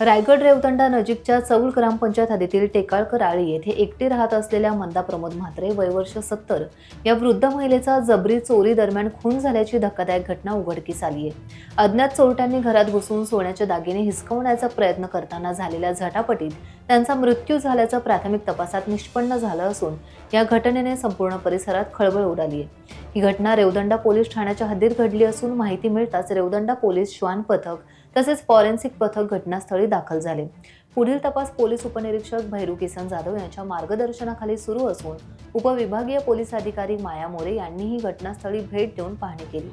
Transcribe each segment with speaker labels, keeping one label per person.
Speaker 1: रायगड रेवदंडा नजीकच्या चौल ग्रामपंचायत हद्दीतील टेकाळकर आळी येथे एकटे राहत असलेल्या मंदा प्रमोद म्हात्रे वय वर्ष 70 या वृद्ध महिलेचा जबरी चोरी दरम्यान खून झाल्याची धक्कादायक घटना उघडकीस आली आहे. अज्ञात चोरट्यांनी घरात घुसून सोन्याचे दागिने हिसकावण्याचा प्रयत्न करताना झालेल्या झटापटीत त्यांचा मृत्यू झाल्याचं प्राथमिक तपासात निष्पन्न झालं असून या घटनेने संपूर्ण परिसरात खळबळ उडाली आहे. ही घटना रेवदंडा पोलीस ठाण्याच्या हद्दीत घडली असून माहिती मिळताच रेवदंडा पोलीस श्वान पथक तसेच फॉरेन्सिक पथक घटनास्थळी दाखल झाले. पुढील तपास पोलीस उपनिरीक्षक भैरू किसन जाधव यांच्या मार्गदर्शनाखाली सुरू असून उपविभागीय पोलीस अधिकारी माया मोरे यांनीही घटनास्थळी भेट देऊन पाहणी केली.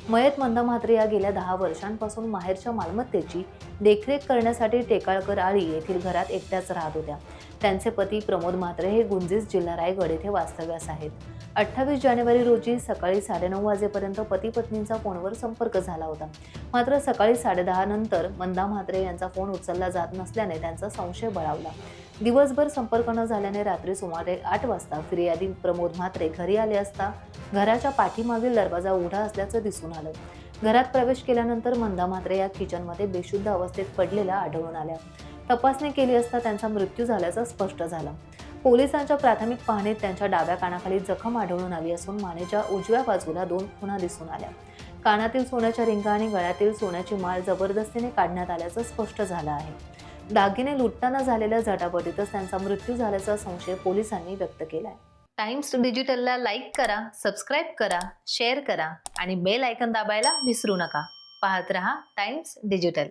Speaker 1: मयत मंदा म्हात्रे या गेल्या 10 वर्षांपासून माहेरच्या मालमत्तेची देखरेख करण्यासाठी टेकाळकर आळी येथील घरात एकट्याच राहत होत्या. त्यांचे पती प्रमोद म्हात्रे हे गुंजीस जिल्हा रायगड येथे वास्तव्यास आहेत. 28 जानेवारी रोजी सकाळी 9:30 वाजेपर्यंत पती पत्नींचा फोनवर संपर्क झाला होता. मात्र सकाळी 10:30 नंतर मंदा म्हात्रे यांचा फोन उचलला जात नसल्याने त्यांचा संशय बळावला. दिवसभर संपर्क न झाल्याने रात्री सुमारे 8 वाजता फिर्यादी प्रमोद म्हात्रे घरी आले असता घराच्या पाठीमागील दरवाजा उघडा असल्याचं दिसून आलं. घरात प्रवेश केल्यानंतर मंदा म्हात्रे या किचनमध्ये बेशुद्ध अवस्थेत पडलेल्या आढळून आल्या. तपासणी केली असता त्यांचा मृत्यू झाल्याचं स्पष्ट झालं. पोलिसांच्या प्राथमिक पाहणीत त्यांच्या डाव्या कानाखाली जखम आढळून आली असून मानेच्या उजव्या बाजूला 2 खुणा दिसून आल्या. कानातील सोन्याच्या रिंगा आणि गळ्यातील सोन्याची माळ जबरदस्तीने काढण्यात आल्याचं स्पष्ट झालं आहे. दागिने लुटताना झालेल्या झटापटीतच त्यांचा मृत्यू झाल्याचा संशय पोलिसांनी व्यक्त केलाय. टाइम्स डिजिटलला लाईक करा, सबस्क्राईब करा, शेअर करा आणि बेल आयकॉन दाबायला विसरू नका. पाहत रहा टाइम्स डिजिटल.